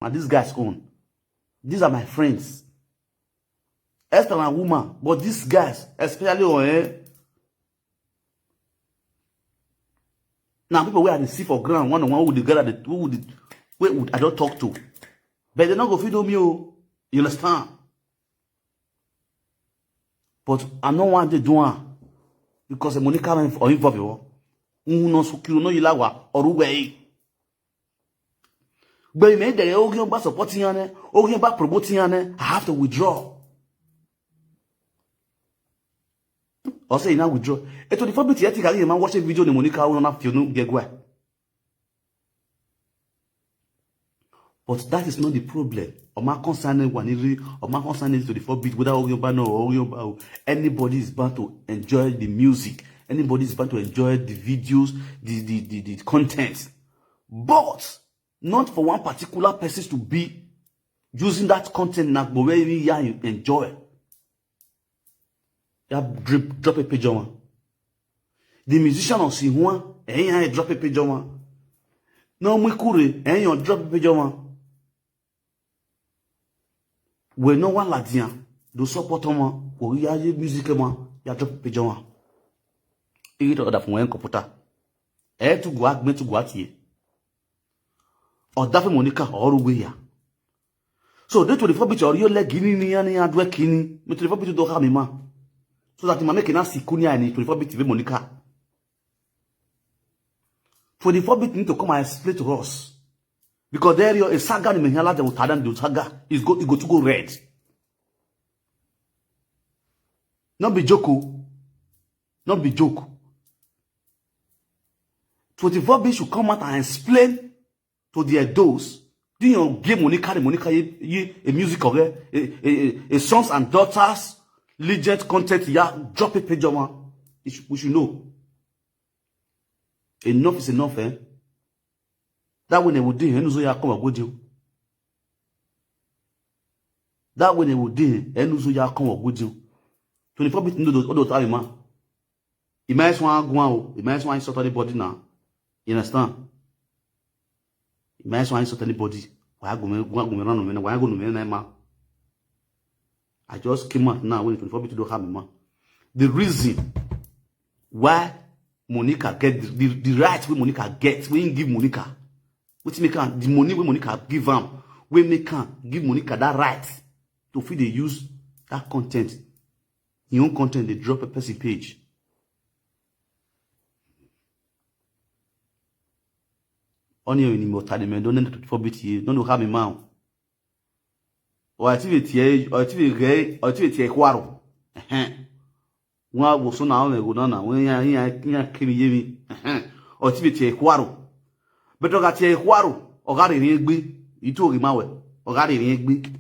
And this guy's own. These are my friends. Esther and woman, but these guys, especially on now people where I see for ground, one on one with the girl that who I don't talk to. But they're not gonna feed on me, you understand? But I don't want to do it because the money coming for involve you. No secure no ilawa or way. But me they are about supporting you, about promoting you, I have to withdraw. Or say now withdraw. Et to the public theatrically, man watching video the Monica will not feel no get where. But that is not the problem. Or my concern one or my concern is to the 4-bit without anybody is bound to enjoy the music. Anybody is bound to enjoy the videos, the content. But not for one particular person to be using that content now, but where you enjoy. Ya drop a page on. The musician on si one, and drop a page on. No, we could, and you drop a page on. We no one like them, do support on, or we are music man, ya drop a page on. It or that from one computer. To go out, me to go out here. Or Daffy Monica or way. So they to the 4-bit or your leg guinea and working, me to the 4-bit to have me man. So that you make a sikunya and 24-bit TV Monica. 24-bit need to come and explain to us. Because there is a saga in Mehala that will turn the saga is go to go red. Not be joke. Not be joke. 24-bit should come out and explain to their dose. Do you give Monica the Monica a music of a sons and daughters? Legit content, yeah, drop a page on. We should know. Enough is enough, eh? That when they would do, Enuzo ya come with you. That when they would do, Enuzo ya come with you. 24-bit no do all the time, man. Imagine one go out, imagine one sort anybody now. You understand? Imagine one sort anybody. Why go around, why go to man? I just came out now when 24-bit don't have me, man. The reason why Monica get the right way Monica gets, when you give Monica, what make the money when Monica give them, we make give Monica that right to feed they use that content. Your own content, they drop a person page. On your immortality, man, don't need 24-bit here, don't have me, man. Or activity, quaro. One was so now go down when you came me. Or activity quaro. But I got a quaro, or got a ring, you took him out, or got a ring.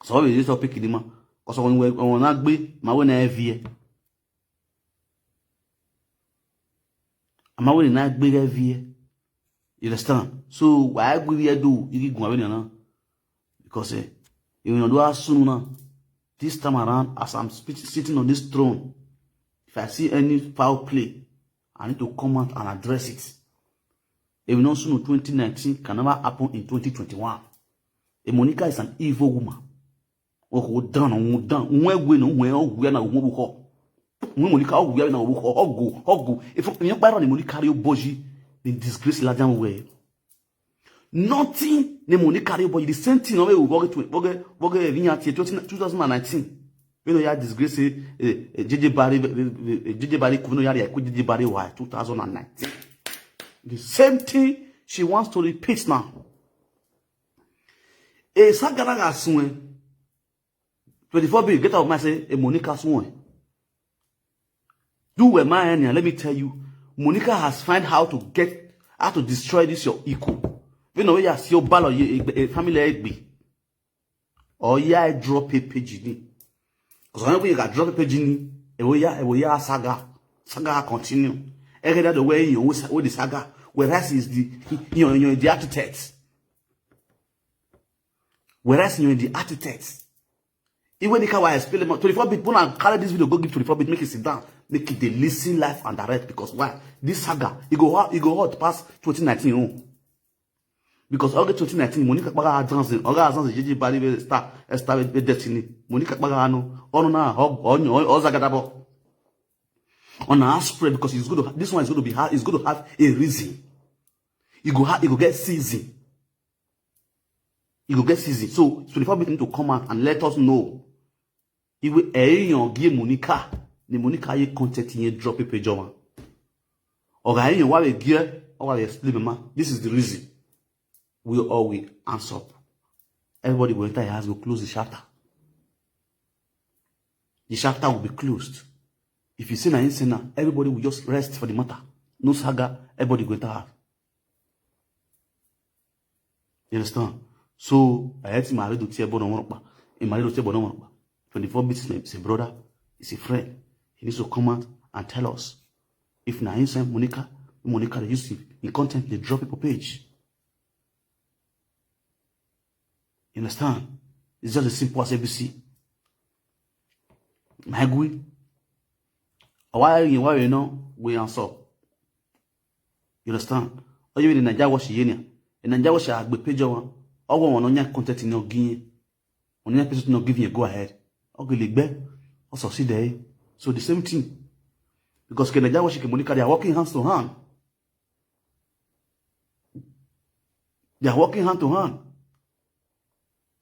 So we just pick him up. Because when we will not be my own heavy. I'm away not big heavy. You understand? So why will you do? You go away now. Because you know do as soon now. This time around, as I'm sitting on this throne, if I see any foul play, I need to come out and address it. If not soon 2019 can never happen in 2021. A Monica is an evil woman. Oh, done, done. When Monica, we are now go. If you buy on Monica, you boji, the disgrace larger way. Nothing the money carry boy the same thing we will go get 2019. You know, you disgrace JJ Barry Kuno Yari JJ Barry why 2019. The same thing she wants to repeat now. A Sagaraga swing 24B get out of my say a Monica swing. Do a man, let me tell you, Monica has found how to destroy this your equal. You know, you see your ball or family egg or yeah, drop a page in. Because whenever you got drop a page in, it will saga continue. Every other way you always the saga, whereas is the the architect. Whereas you're the architect. Even the car explain 24-bit, when I carry this video, go give 24-bit, make it sit down, make it the listen life and direct. Because why? This saga, it go hot past 2019. Because August 2019, Monica Baga Johnson, Oga Gigi Bali star with destiny. Monica Bagano, on or Zagadabo. On our spread because it's going to this one is going to be hard, it's going to have a reason. You go get season. You go get season. So 24 minutes to come out and let us know. If we give Monica, the Monica ye content in drop a page over. Or I why we gear or we explain, this is the reason. We all will answer. Everybody will enter your house, will close the chapter. The chapter will be closed. If you say na insana, everybody will just rest for the matter. No saga, everybody will enter house. You understand? So I had to marry to tear bone. He married to tear bone. 24 bits is a brother, is a friend. He needs to come out and tell us. If na insana, Monica they use in content, they drop people page. You understand? It's just as simple as ABC. Magui. Why you know we answer? You understand? Or you in Naija wash yenya. In Naija wash a be page one. Or one on your content in your guinea. On your person not giving you go ahead. Or go ligbe. Or succeed there. So the same thing. Because Naija wash Monica, they are working hands to hand. They are working hand to hand.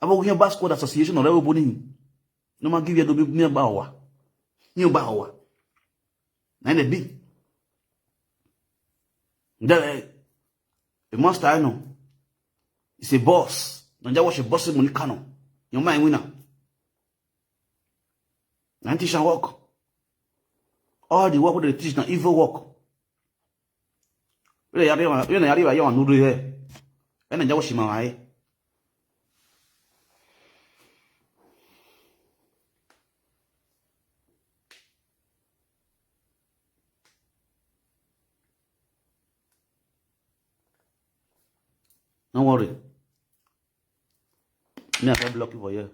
About we have Basquad Association or everybody. No man give you the near Bawa. New Bawa. And a big. The master I know. It's a boss. Nanja was a boss in Monicano. Your mind winner. And teach and work. All the work with the teach now evil work. Really, you know, here. And then was my. Don't worry. Me, I can't block you for you.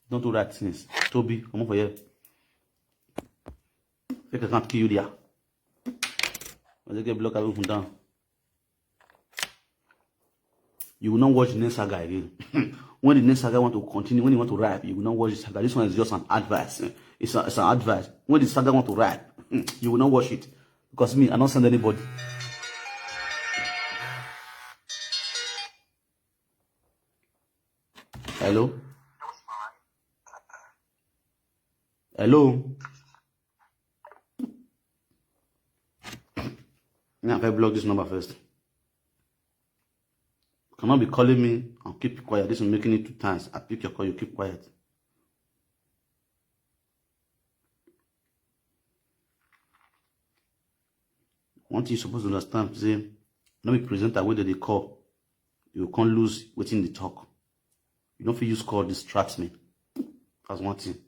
Don't do that things. Toby, come on for you. Fake I can't kill you there. When they get blocked, I will come down. You will not watch the next saga again. When the next saga want to continue, when you want to rap, you will not watch the saga. This one is just an advice. It's an advice. When the saga want to rap, you will not watch it. Because me, I don't send anybody. Hello? Hello? Yeah, if I block this number first. You cannot be calling me and keep quiet. This is making it 2 times. I pick your call, you keep quiet. One thing you're supposed to understand, say, let me present that way that they call. You can't lose within the talk. You don't feel use call distract me. That's one thing.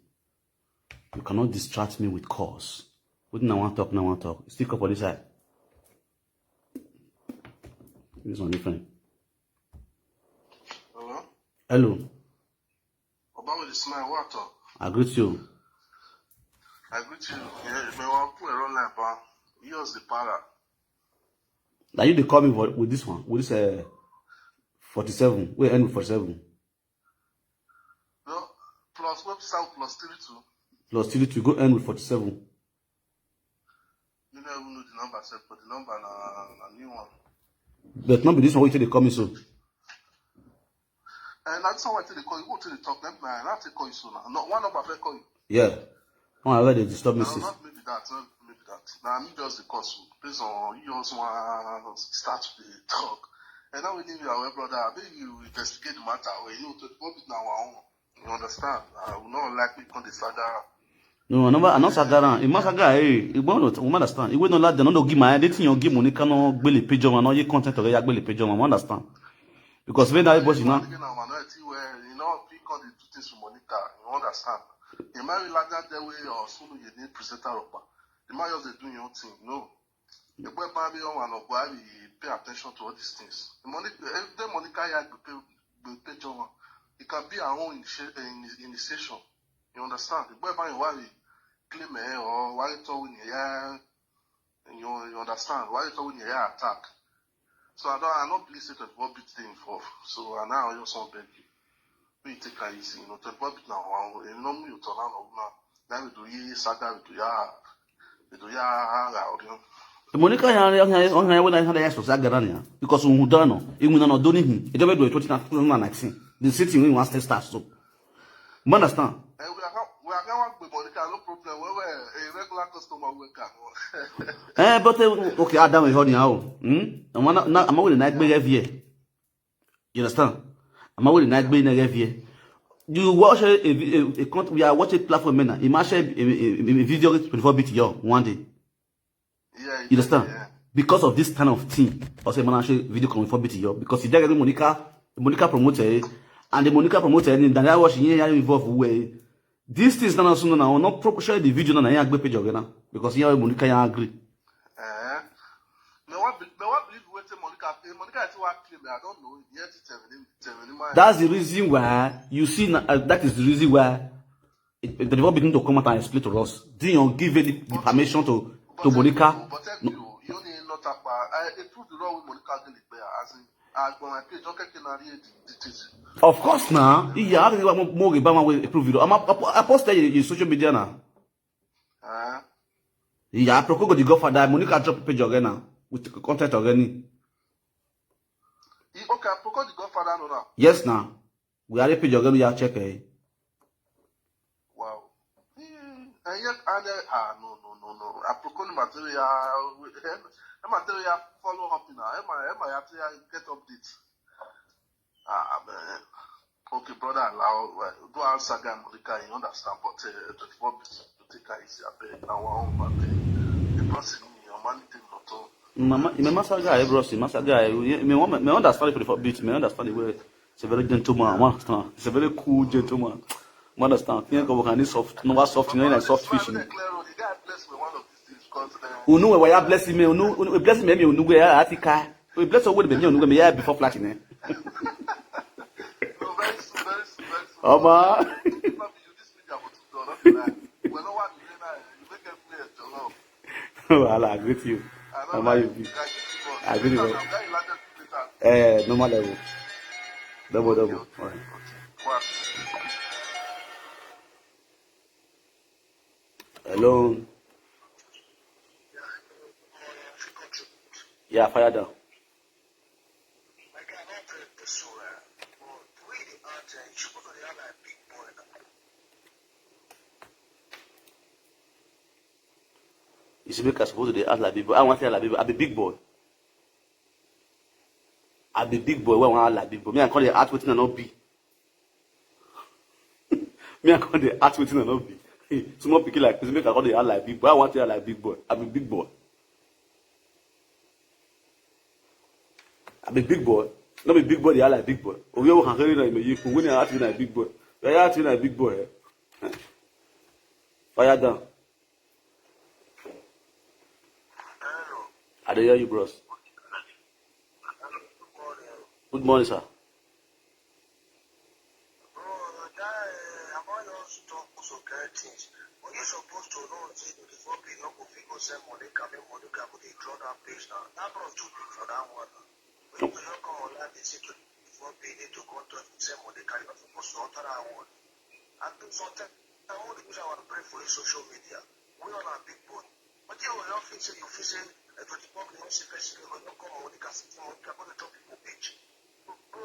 You cannot distract me with calls. Within I want to talk, now I want to talk. Stick up on this side. This one different. Hello? Hello. About the smile water. I greet you. I greet you. Yeah, if I want to put a run like that, use the para. Now you they call me with this one, with this 47. We end with 47. No, plus website plus 32. Plus 32, go end with 47. You never know the number, sir, but the number a new one. But not be this one wait till they call me so. And that's how I tell you call you. Go to the talk, then I have to call you soon. No, one number I call you. Yeah. Oh, I read they disturb me. No, not maybe that, not maybe that. Now me just the cause you. Based on you also want to start the talk. And now we leave our brother. Maybe you investigate the matter where you know to put it now our own. You understand? I will not like me on the saga. No, I'm not Sagara. It must Saga, hey, it won't understand. It will not let them not give my editing or give money cannot be a page on or content or a page on. I understand. Because when that boss, you know. You know, pick on the 2 things from Monica, you understand? You might like that way or solo you need presenter up. You might just do your own thing, no. The boy probably one of why we pay attention to all these things. The Monica had will pay John. It can be our own initiation. You understand? The boy probably why we claim or why you talk when you understand? Why you talk when you attack? So I don't believe say 24 bit thing for. So I now just want to beg you. We take it easy, 24 bit now. Me you turn on now. Now we do ye saga, we do ya. Monica, when I had a Sagarania, because we don't know, even not doing him, it never do it 2019. The city we want to start so. You understand? We are going with Monica, no problem. We were a regular customer worker. But okay, I done with her now. I'm only night being every year. You understand? I'm only night being every year. You watch we are watching platform now. Imagine a video 24 bit one day. Yeah, You understand? Yeah. Because of this kind of thing, also man actually video coming for bit because he get Monica promoter and the Monica promoter and then I watch here involved way. This things now soon now not proper share the video na here page again because here Monica ya agree. Me what believe what Monica is what claim I don't know yet That's the reason why you see that is the reason why the development begin to come out and explain to us. Did you give the permission to Monica? But you only not up. I prove the wrong with Monica as in I go my page. Okay, can I read details? Of course, now. Yeah, I think more about my prove video. I posted in social media now. Yeah, aproko the godfather. Monica drop page again now with content again. Okay, aproko the godfather no now. Yes, now. We are a page again. We are check. Wow. And yet, no. Aproko the material. The material follow up now. Am I get updates? Man. Okay, brother, allow go answer again, Monica. You understand? But 24 bits to take it easy. I beg. Now, one the person your money thing not all. Mama, me master guy, bro. Master guy. Me understand the 24 bits. Me understand the way. It's a very gentleman. Understand? It's a very cool gentleman. Understand? Think of any soft, no soft, like soft fishing. Unu we ya bless me, unu bless me unu we ya atika. We bless we be me unu me ya before flashing eh. Oma. Well, I agree with you. I agree with you. Normal level. Double. All right. Hello. Yeah, fire down. You see, because supposed to act like big boy. I want to act like big boy. I be big boy. I be big boy. Why want to act like big boy? Me I call the act waiting and not be. Me I call the act waiting and not be. Small picky like this. Make I call the act like big boy. I want to act like big boy. I be big boy. I be big boy. Not be big boy. They are like big boy. Oh, you can carry like me. When you are acting like big boy, you are acting like big boy. Fire down. I don't hear you, bros. Good morning, sir. You're supposed to know that before people go figure send money, come they draw that page now. That brought too big for that one. When you come online, they say before pay need to go to send money, you're not supposed to alter that one. And sometimes I want to use our pray for social media. We on a big boat. But you will feel say you feel say 24 minutes person will not come on the cast on the top people page. Bro,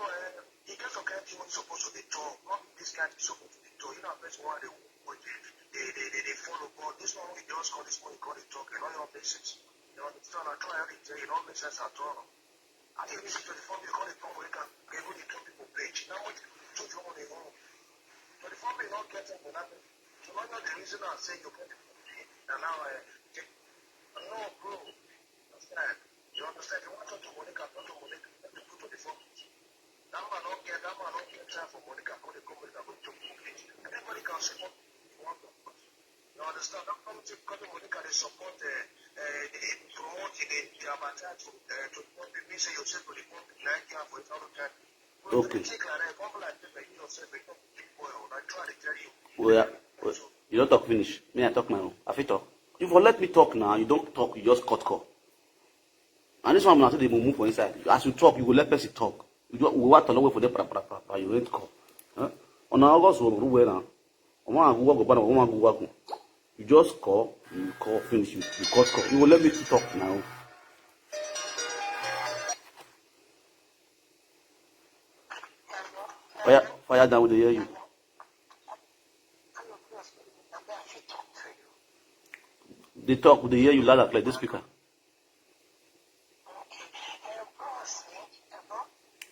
you get some kind of thing supposed to be talk, not this kind of supposed to be talk. You know, person one they follow God. This one we just call this money, call it talk, and all your basics. You understand? I try everything, it don't make sense at all. I think this is 24 because they talk, we can get rid of people page. Now, what do you want to know? 24 may not get it, but nothing. So, not the reason I say you get it, and now no, bro. Understand? You understand? You want to talk to Monica, let me put 24 page. That man don't get time for Monica, for the company that will talk to page. And everybody can support. You understand? That committee because Monica they support they promote they advertise to people say yourself to the public like you have without time. Okay. I try to tell you. Well, you don't talk finish. Me I talk now. I fit talk. You for let me talk now, you don't talk, you just cut call. And this one, they will move for inside. As you talk, you will let person talk. We want to know for them, you ain't call. On August, we're now. You just call, finish, you call. You will let me talk now. Fire down with the hear you. They talk, with the hear you loud like this speaker.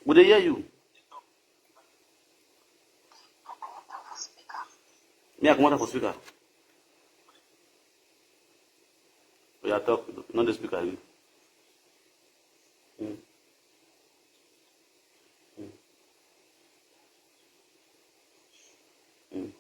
Would they hear you? Me, I come out for speaker. We are talking, not the speaker. Mm. Mm. Mm.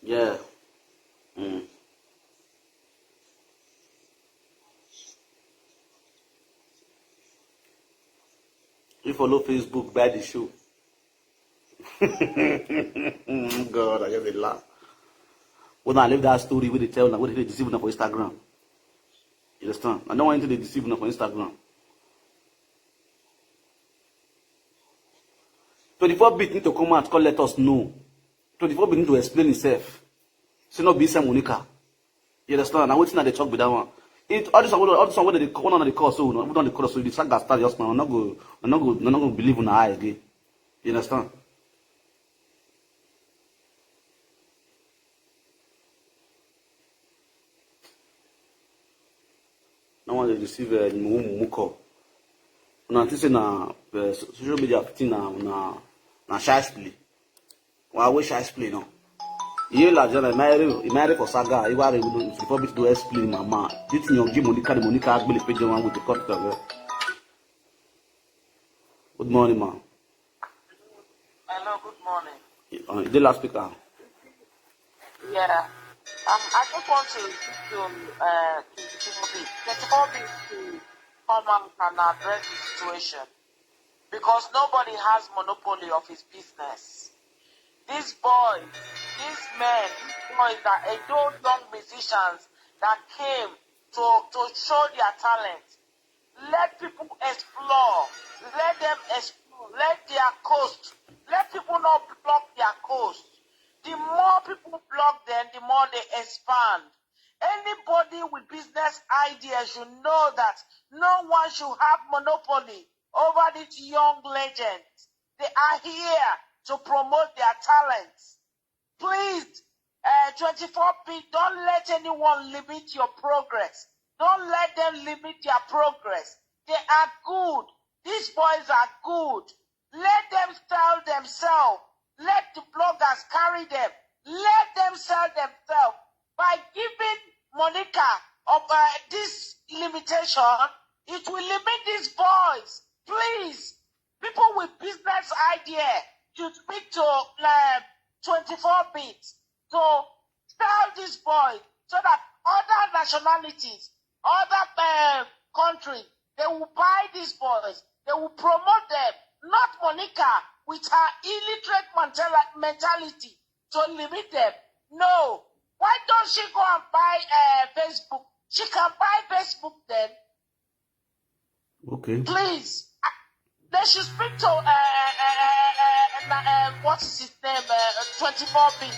Yeah. Mm. You follow Facebook, buy the show. God, I just dey laugh. When I leave that story, where they tell now, what they deceive now for Instagram. You understand? I don't want anything they deceive now for Instagram. 24-bit need to come out, let us know. 24-bit need to explain himself. Say not be some Monica. You understand? Now waiting at the talk with that one. All this one where they one on the course, so we don't the course, so the saga start just now. I'm not going to believe in the eye again. You understand? Now when they receive Muko. Now this is na social media thing na shy play. Why we shy play now? You la jana marry for saga. You are before me to do explain mama. This thing you give Monica actually page one with the cut. Good morning, ma. Hello, good morning. The last speaker. Yeah. I just want to come out and address the situation because nobody has monopoly of his business. These boys, these men, these boys that adore young musicians that came to show their talent. Let people explore. Let them explore. Let their coast. Let people not block their coast. The more people block them, the more they expand. Anybody with business ideas should know that no one should have monopoly over these young legends. They are here to promote their talents. Please, 24-bit, don't let anyone limit your progress. Don't let them limit their progress. They are good. These boys are good. Let them sell themselves. Let the bloggers carry them. Let them sell themselves. By giving Monica of this limitation, it will limit these boys. Please, people with business idea should speak to 24-bit to tell this boy so that other nationalities, other countries, they will buy these boys, they will promote them, not Monica with her illiterate mentality to limit them. No. Why don't she go and buy Facebook? She can buy Facebook then. Okay. Please. They should speak to what is his name? 24B.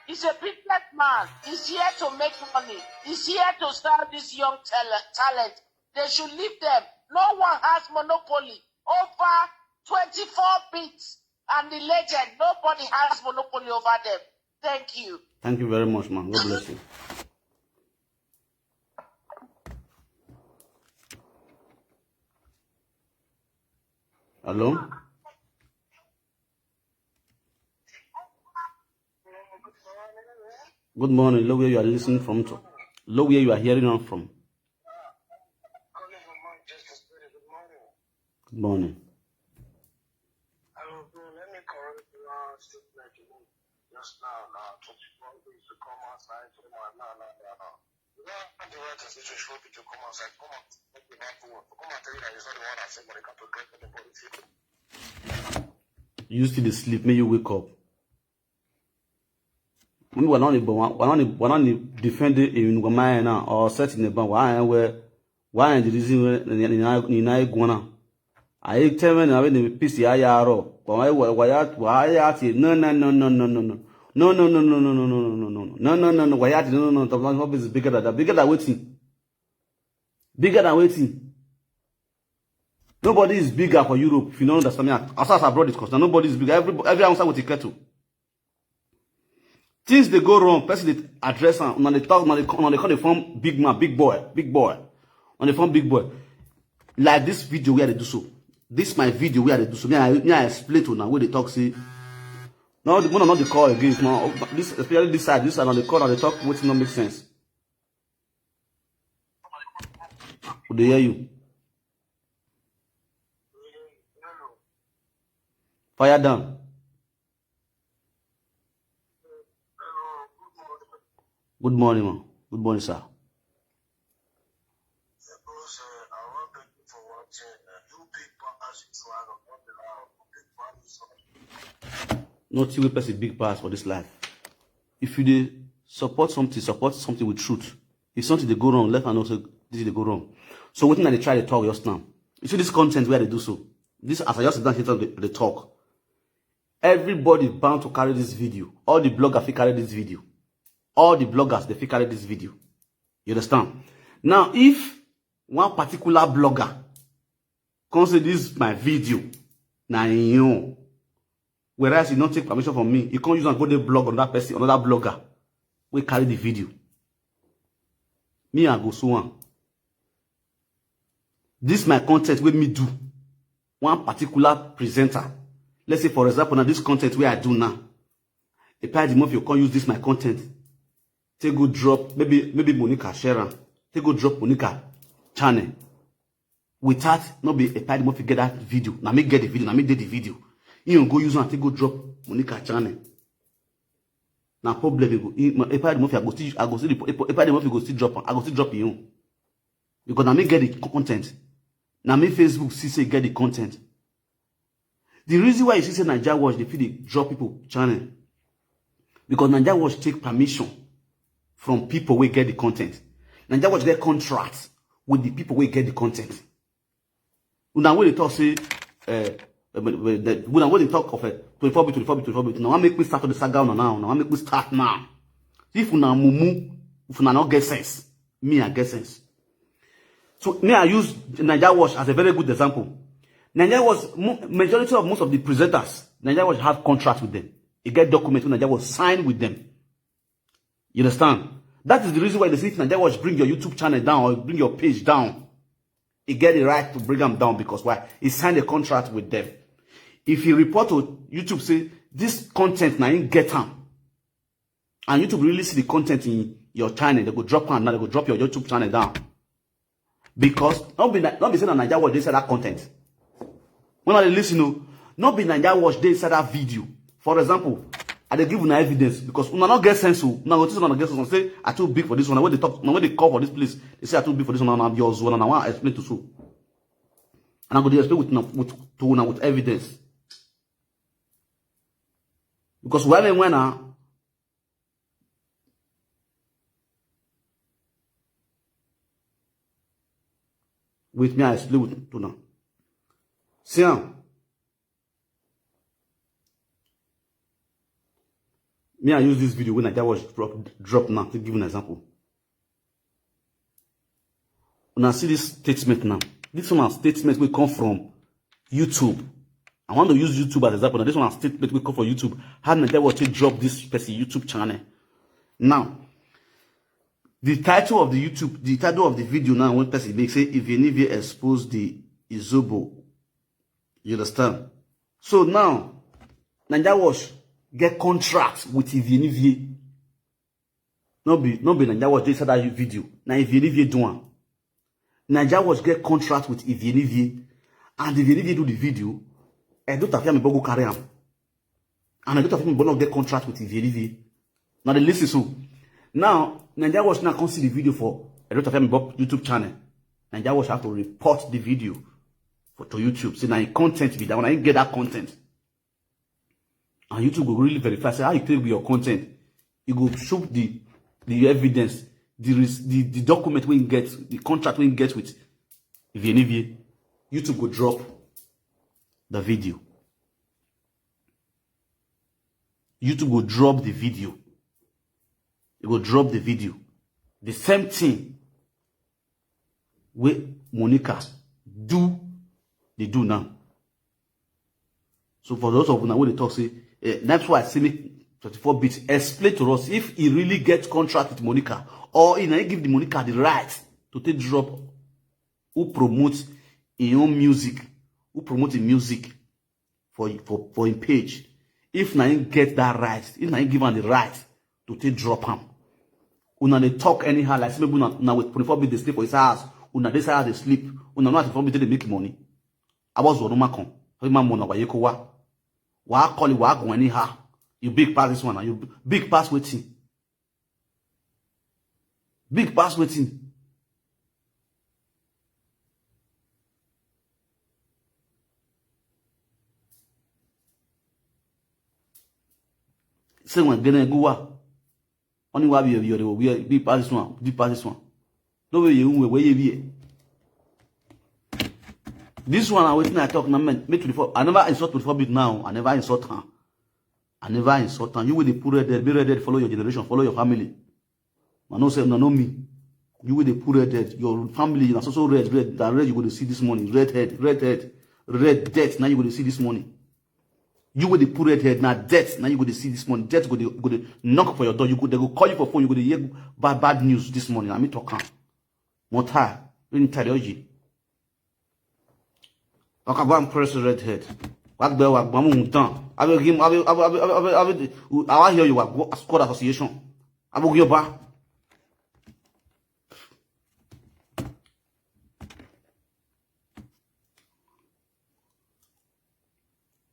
He's a business man. He's here to make money. He's here to start this young talent. They should leave them. No one has monopoly over 24 bits and the legend. Nobody has monopoly over them. Thank you. Thank you very much, man. God bless you. Hello? Good morning. Look where you are listening from to. Look where you are hearing on from. Good morning. Hello, bro. Let me correct the last statement you made just now. 24 days to come outside. No. You don't have the right to say 24 days to come outside. Come on. Come and tell you that it's not the one that said Monica to break the policy. You still sleep, may you wake up. We're not defending in Guamana or setting the bar. Why the reason in I guana. I tell me I the PCIRO. Why no. Why no. Is bigger than waiting. Bigger than waiting. Nobody is bigger for Europe. If you don't understand me, as far as abroad is concerned, nobody is bigger. Every answer with a kettle. Things they go wrong, person they address them, when they talk, when they call the form big man, big boy. When they form big boy. Like this video where they do so. This my video where they do so. I explain to now where they talk, see. No, the one not the call again. No, this, especially this side on the call and they talk, what's not make sense. Would they hear you? Fire down. Good morning, man. Good morning, sir. Not you pass a big pass for this life. If you support something with truth. If something they go wrong, left and also this they go wrong. So what they try to talk just now. You see this content where they do so. This as I just sit down here they talk. Everybody bound to carry this video. All the bloggers they carry this video. All the bloggers they carry this video. You understand? Now, if one particular blogger comes say this my video, now you, whereas you don't take permission from me, you can't use and go the blog on that person, another blogger, we carry the video. Me I go so on. This my content with me do. One particular presenter. Let's say for example, now this content where I do now. A part of you can't use this my content. Take go drop, maybe Monica Sharon. Take go drop Monica channel. Without not be a part of you get that video. Now me get the video, now me did the video. You go use and take go drop Monica channel. Now problem you go a part of you I go see the a part of you go still drop. I go still drop you. Because now me get the content. Now me Facebook see say get the content. The reason why you see say Naija Watch they feel they drop people channel. Because Naija Watch take permission from people who get the content. Naija Watch get contracts with the people who get the content. Now when they talk say when they talk of 24 bit, now make me start to the saga now. Now make me start now. If you na mumu, if you na not get sense, me I get sense. So me I use Naija Watch as a very good example. Naija Watch, majority of most of the presenters, Naija Watch have contracts with them. You get documents when Naija Watch sign with them. You understand? That is the reason why they say if Naija Watch bring your YouTube channel down or bring your page down, you get the right to bring them down because why? He signed a contract with them. If you report to YouTube, say this content now you get them, and YouTube really see the content in your channel, they go drop and now they go drop your YouTube channel down. Because not be saying on Naija Watch they say that content. When I listen, not be Naija Watch they say that video. For example, I they give you evidence because una not get sense. Now go to una get sense. Say I too big for this one. When they talk, when they call for this place, they say I too big for this one. And I'm yours one. And I want to explain to so. And I'm going to explain with evidence. Because when with me I explain with now. See, me, I use this video when I was drop now to give an example. When I see this statement now, this one statement will come from YouTube. I want to use YouTube as an example. Now, this one statement will come from YouTube. How Nigeria was to drop this person YouTube channel. Now, the title of the video now, one person makes say if you expose the Izobo, you understand? So now, Nigeria Watch get contract with Ivienivie. No be Nigeria Watch, they said that video. Now Ivienivie do one. Nigeria Watch get contract with Ivienivie, and Ivienivie do the video. I don't have me go carry am. And I don't have me not get contract with Ivienivie. Now they listen so. Now, Nigeria Watch now can see the video for a lot of them YouTube channel. Nigeria Watch have to report the video to YouTube. Say now content be that when I get that content. And YouTube will really verify. Say how you take with your content. You go show the evidence, the document when you get, the contract when you get with Ivienivie. YouTube will drop the video. YouTube will drop the video. It will drop the video. The same thing with Monica they do now. So for those of you now when they talk say, that's why I say make 24-bit explain to us if he really gets contract with Monica or he give the Monica the right to take drop who promotes his own music, who promotes his music for his page. If now he get that right, if now he give him the right to take drop him. Una they talk anyhow, like maybe now with 24-bit they sleep for his house, una this house they sleep, una not 24-bit they make money. I was one makon. My mona wa yeko wa call you wa go anyhow. You big pass this one, you big pass waiting. Big pass waiting. Say when gonna go only why we big pass this one, big pass this one. No way you where you be. This one I waiting I talk now me 24. I never insult 24-bit now. I never insult her. I never insult her. You will be poor dead, be dead, follow your generation, follow your family. I no say no me. You will be poor dead. Your family is also red. That red you go to see this morning. Red death. Now you go to see this morning. You will the poor head now death. Now you go to see this morning. Death go to knock for your door. They go call you for phone. You go to hear bad news this morning. I mean talk. More time. Really tired. I can go and press the red head. What the work? I will give him. I will hear you. A squad association. I will give back.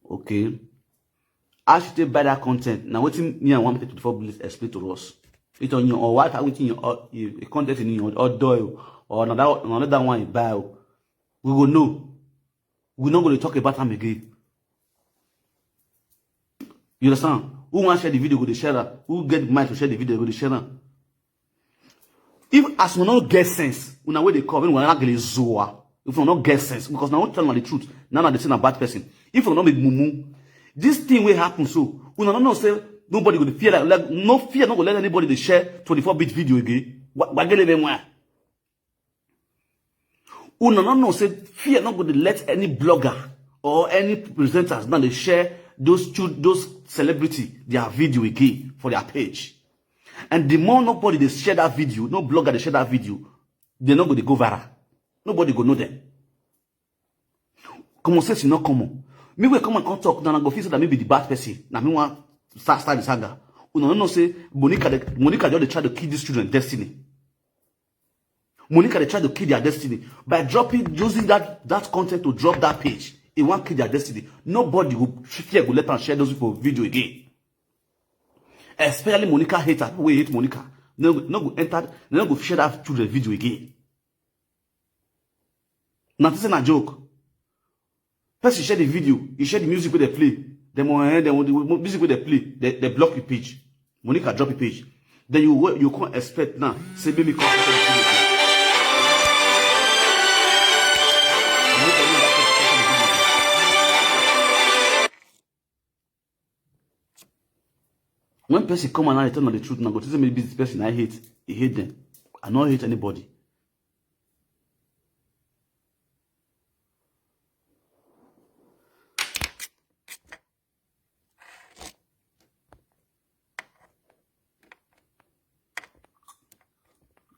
Okay. I should buy that content. Now, waiting me and 124 please explain to us. It's on your or what are waiting your content in your door or another one you buy. We will know. We're not going to talk about them again. You understand? Who want to share the video, go to share that. Who get mind to share the video, go to share that. If as we not get sense, when we they come, we not get zoa. If we not get sense, because now we tell them the truth. Now they say a bad person. If we not make mumu, this thing will happen. So we not say nobody will fear like no fear, not going to let anybody to share 24-bit video again. What get even more? No say fear not going to let any blogger or any presenters now they share those celebrity their video again for their page. And the more nobody they share that video, no blogger they share that video, they're not going to go viral. Nobody go know them. Come on, say it's not common. Me will come and come talk now and go feel that maybe the bad person. Now me want start the saga. No say Monica just try to kill these children destiny. Monica they try to kill their destiny by using that content to drop that page. It won't kill their destiny. Nobody will fear go let them share those people video again. Especially Monica haters. People hate Monica. No go enter. No go share that children video again. Now this is a joke. First you share the video, you share the music with the play. The music with the play, they block the page. Monica drop the page. Then you can't expect now. Say baby come. When person come and I tell them the truth, now go to say maybe this person I hate, he hate them. I don't hate anybody.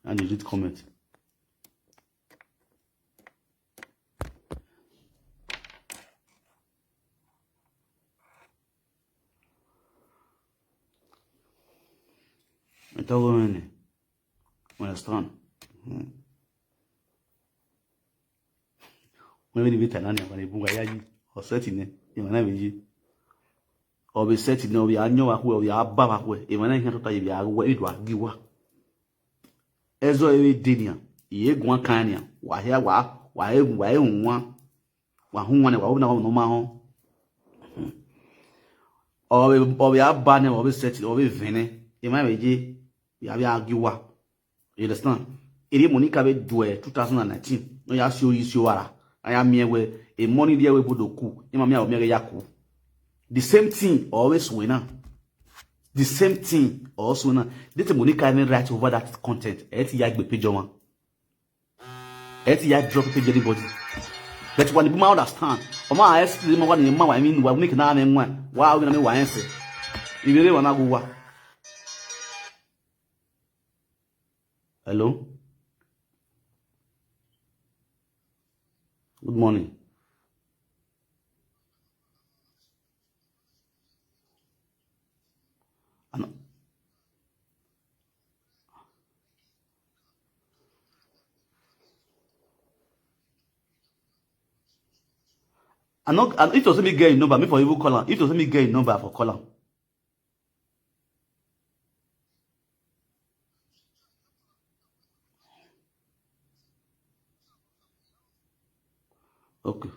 And you did comment. I tell them, understand? When we be Tanania, when they bunga yaji, or setting it, you know, or be setting no, we are no, we are baba, even I can't tell you, we are wait, what give what. Ezo ewe dinia, ye gwan kanya, wa here wa unwa, wa hunwane, wa una no maho. Or we are banner, or we set it, or we vene, in my way, we have argua. You understand? Iri Monica be dwe 2019. No ya show you wara. I am here where a money there we put the coup. Imamia o mere yaku. The same thing always winner. The same thing also winner. This Monica even write over that content. Eti ya gbe page one. Eti ya drop page anybody. But when people understand, o ma ask them what the man I mean we make na me nwa. Wa we na me wa answer. You really wanna go wa. Hello? Good morning. And not, and if you also me get a number, me for even call him. If you also me get a number for call him. Okay.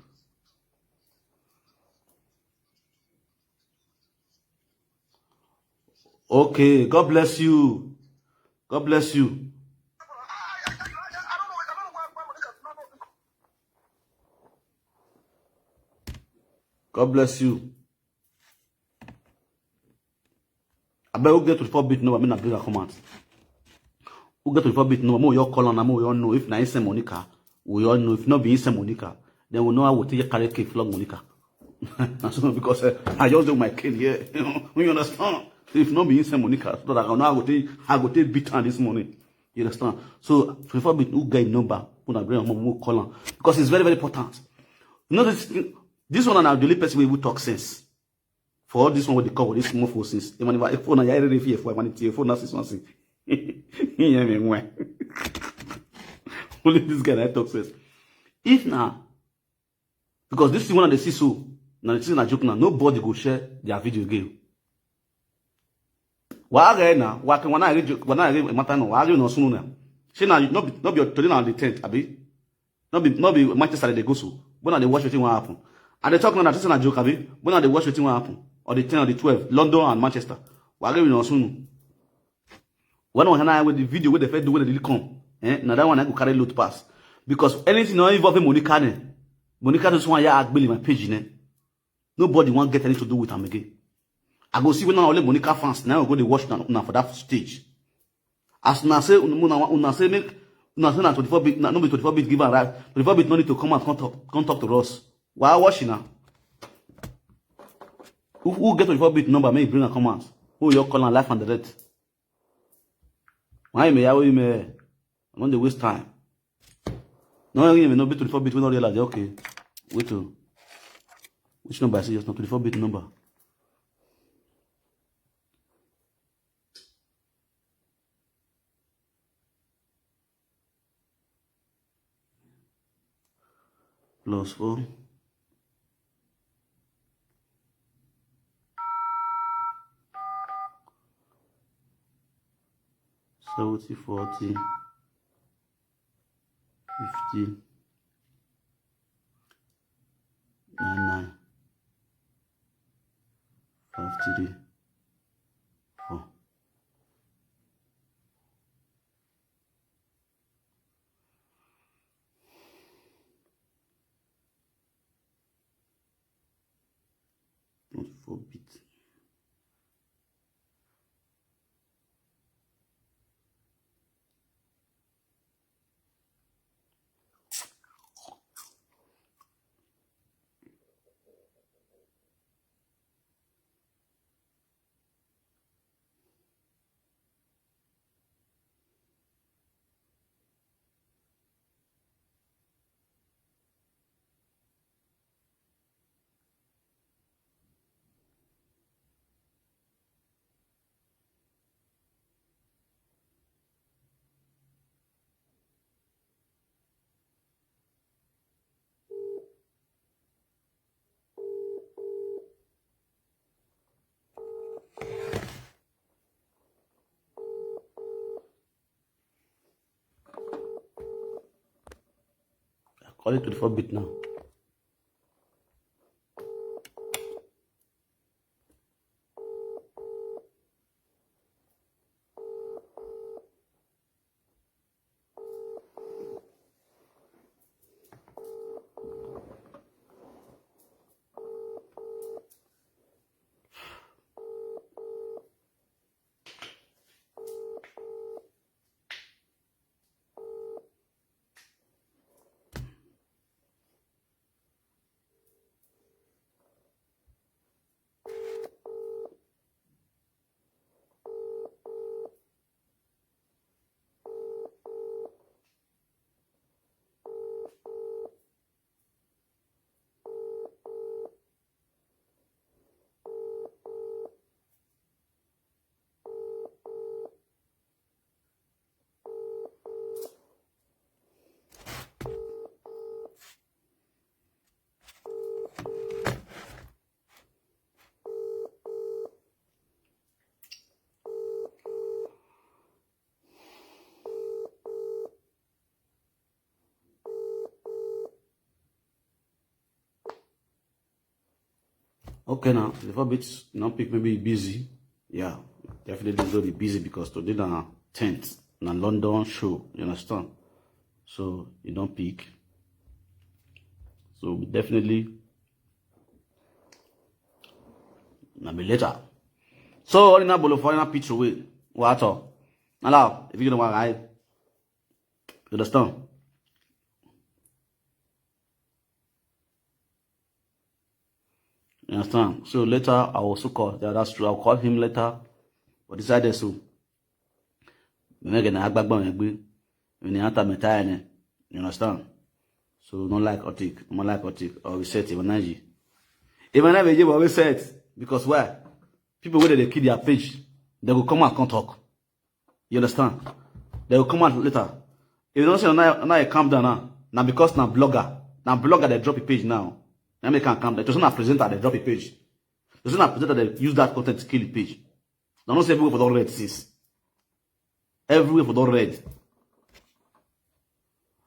Okay. God bless you. God bless you. God bless you. I bet who get to 4-bit number, me na bring a comment. Who get to 4-bit number, mo your call on, mo your know if na instant Monica, we all know if not be instant Monica, then we know how we take carry cake flog Monica. So because I just do my kid here, you know, you understand? If not be instant Monica, so that I know I go take beat on this morning. You understand? So 4-bit who get number, put a bring a call on because it's very very important. You know this one now the only person we will talk sense. For all this one, what they call this small forces. Even if I phone, I already fear for one phone. That's this one. Only this guy that talks sense. If now, because this is one of the see so now the thing I joke now. Nobody go share their video game. Why now? Why when I read matter no? Why you no sunu now? She now not be today now the 10th. Abi not be Manchester they go so. When they watch wetin what happen. And they talk now that this is a joke. Abi when they watch wetin what happen. Or the 10 or the 12, London and Manchester. Why are we not soon? When I with the video where the first do when they did come, now that one I go carry load pass. Because anything not involving Monica, Monica just want ya in my page, nobody want get anything to do with him again. I go see when only Monica fans now go they watch now for that stage. As now say, una say make una say na 24-bit, no be 24-bit give her right. 24-bit no need to come and come talk to us. Why watching now? Who get 24-bit number, may bring a comment. Who you call on life and direct? Why may I may I want to waste time. No, even no be 24-bit, we don't realize okay. Wait to which number I say just not 24-bit number. +4 70 40 50 99 53 4. Not 4-bit. Only 24 bit now. Okay, now, the 4 bits, pick maybe busy. Yeah, definitely going to be busy because today na 10th, na London show, you understand? So, you don't pick. So, definitely, maybe later. So, all in that bolo for na pitch away. What all? Now, if you don't want to you understand? You understand? So later I will also call. Yeah, that's true. I'll call him later. But decided so. You understand? So not like Otik. Not like Otik. Or we set even Naiji. Even if you always set. Because why? People where they kill their page, they will come out and can't talk. You understand? They will come out later. If you don't say now I calm down now. Now because now blogger they drop a page now. Now make can calm down. It doesn't presenter they drop a page. It doesn't presenter they use that content to kill the page. Now don't say everywhere for the red sis. Everywhere for the red.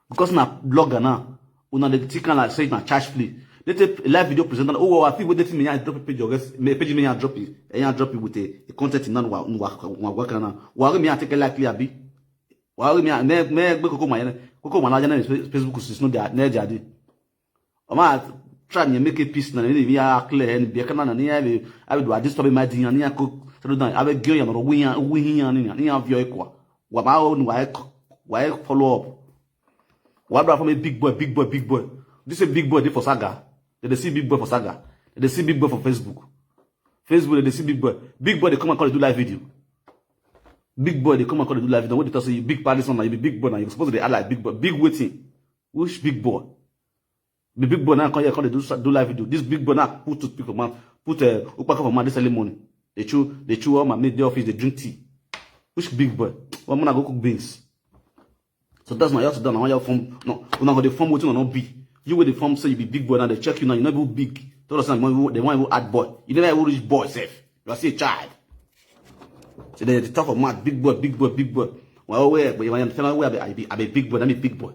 Because now blogger now, una the ticket like say na charge play. They take a live video presenter. Oh, I think what they think me I drop a page. Page me I drop it. I drop it with a content in now. Work now. Why me I take a likely abi? Why me me koko manager na Facebook is not there. Near jadi. Oma try to make a peace na ni via clear and be kana na ni I do disturb my din ni ko so dan I be gyo ya no wi ni avio ekwa. Wa ba o why follow up. What about from a big boy? This is a big boy they for Saga. They see big boy for Saga. They see big boy for Facebook. They see big boy. Big boy they come and call it do live video. Big boy they come and call it do live video. When they tell you big party son, you be big boy now. You're supposed to be like big boy. Big waiting. Which big boy? The big boy now call it do live video. This big boy now put toothpick for man, put upaka for man. They selling money. They chew all my made the office. They drink tea. Which big boy? One man go cook beans. So that's not your done. Now your form no. We're not going to form waiting or not be. You with the form say you be big boy now. They check you now. You never big. They want to add boy. You never ever reach boy safe. You are still a child. So they talk of mad big boy. Well, where but you want to tell me where I be big boy. I'm a big boy.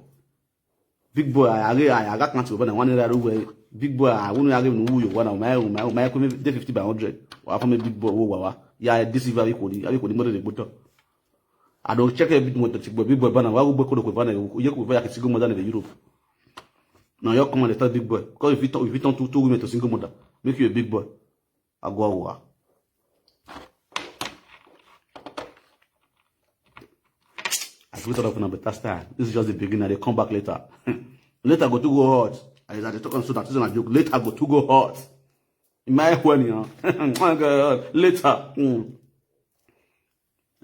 Big boy. I got can't over. I want to way. Big boy. I won't even who you want. My come 50 by 100. Or from a big boy. Oh, yeah. This is very cool. I could more than the I don't check a bit more the big boy banner. Why would go to Banner? You could buy a single mother in Europe. Now you're coming to start big boy. Because if you turn two women to single mother, make you a big boy. I go over. I put it up in a better style. This is just the beginning. They come back later. Later go to go hot. As I talk on so that is a joke. Later go to go hot. In my way, you know. My God. Later.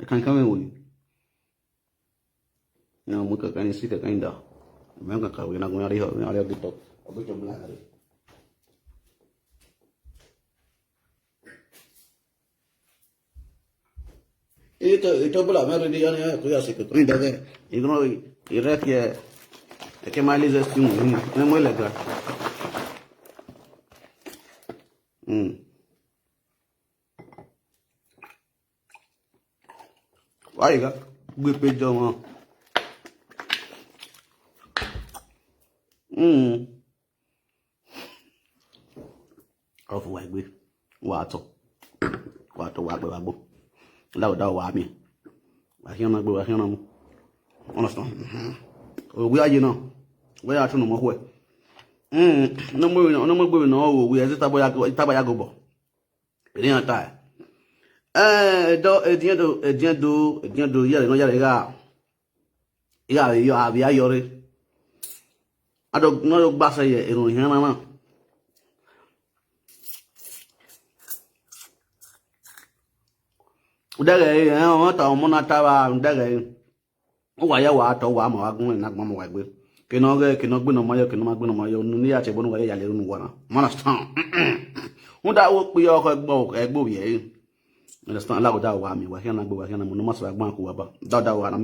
I can come in with you. Now, muka kani sika kainda. Memang kau yang nak ngari di top. Aku coba lari. Itu pula mari dia ni aku ya sikit. Ini dah ke. Igno irak ya. Que mais lhes assim é muito legal. Vai ga. Gue pejão. Of Wagby. Water. Wagbo. Loud wami. I hear not go, I hear no. Understand? We are, you know. We are to no more way. No more going no, we are just Tabayago. It ain't a tie. Do, yeah, no, yeah, you have iyore. I don't know Bassa yet, you know, Dagay, I want to monatava, Dagay. Oh, I want to Wama, I'm not Mamma Wagby. Cannot be no Mayo, cannot be no Mayo, near Chabon way, I live in one. Monastown. Would that work be your boat, a booby? Understand loud that wami, we're here, no master like Marco about that one,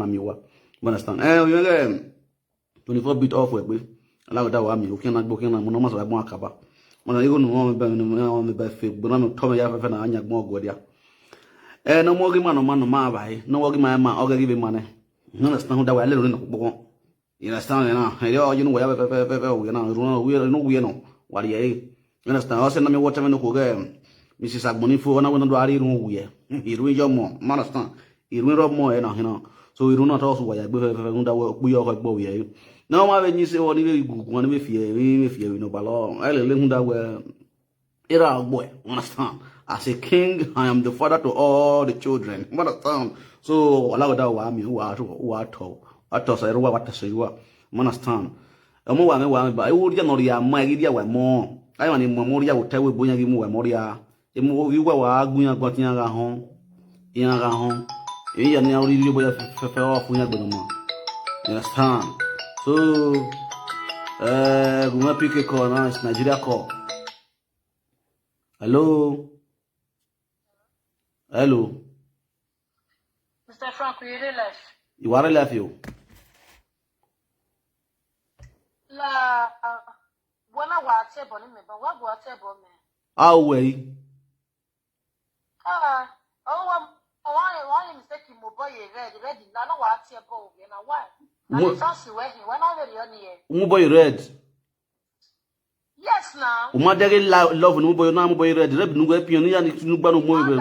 I'm you. Understand? 24 bit off with allow that one, you cannot book in a monomas like Markaba. When I even want me by fake, but I'm Tommy African and Yak Morgodia. No more man, no man, no working my man, or give him money. You understand that we're little in the book. You understand now? You know, whatever we know what you understand. I'll send me water in the program. Mrs. Agbonifo, and I want to do it. He read your mom, understand? He read up more, you know. So we do not also why we are boy. No, my when you say what you want to fear, if you know, Ballon, I live that were era boy, understand? As a king, I am the father to all the children. Understand? So allow that one who are told. I thought I wrote what to say you are. Understand? A more but I would not be a my idea were more. I want in Memoria will tell you Moria. You were going to got Yaga home. Yaga home. You now really will fell off when you're going to understand? So, we pick a call now. It's Nigeria call. Hello. Hello. Mr. Frank, you really left. You are left you. La, when I was table, but what was table, man? How way? Why mistake him, boy, ready. I know what table, you know why? I fancy where he went over the Boy red. Yes, now. Umadere love no boy na boy red. Reb no go pioneer ni tunu gba no mo ibe.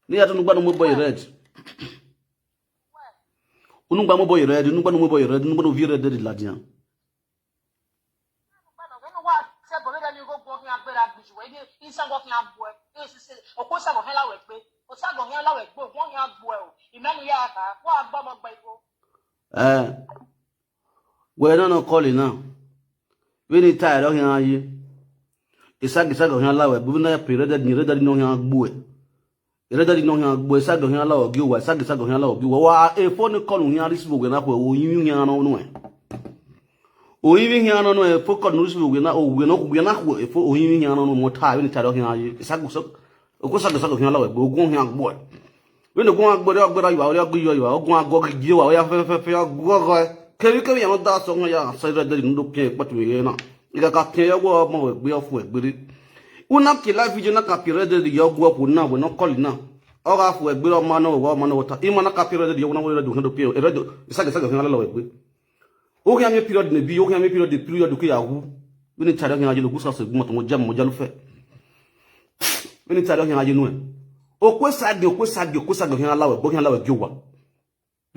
Ni ya tunu gba no mo boy red. Unu gba mo boy red, unu gba no mo boy red, unu gba no vi red de ladian. We're not calling now. We need tired of here. It's a gisa go here lawe. But we period ni ready no here bue. Ready no here bue. Sa go here lawe giwa. Sa gisa go here lawe giwa. Wa e phone call here this book na po. O yin here no no e. O yin here no no e phone call this book na o we na e phone o yin here no no mo tie. We need tired of here. Sa go so. O ko sa go here lawe. Go go here bue. We no go agbo you are go agbo giwa. Ya fe go. Kevi ya no da so ya sa ready no pie patu ye na. Ika ka pie ya go mo we off we gbiri. Una ki live video na ka pie ready the yo go up na we no call na. O ga fu we gbiri o ma no water. I ma na ka pie ready yo na we ready do pie. Ready isa ga hin la we gbiri. O ga me period ne bi o ga me period the period ko ya hu. We ni tare ga ajelo gusa se gumo to mo jam mo jalu fe. We ni tare ga ajelo e. O ko sa ga hin la we bo hin la we gwa.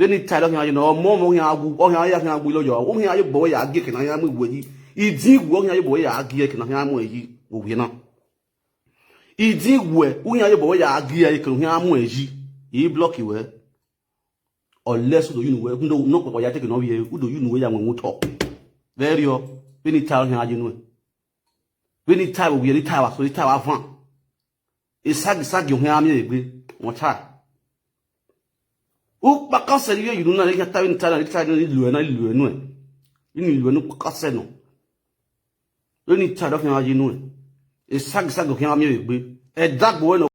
Then tell him, you know, more agu, or ya can agu yo, only a boy a geek and I am with ye. It did walk a boy a geek and I am with ye, or we know. It did where, only a boy a geek and I am with ye, block you were. Or less do you know, who don't know what you're taking over here, who do you know where when we talk. Very well, we need tell him, you know. We need time, we need time, so it's time I found. It's sad, you hear me, what time. Ou pa kan sérieux you na le ta une ta ni lu na ni lu no ka se no le ni ta do fi aji nu e sag go kan mi egbe e dagbo no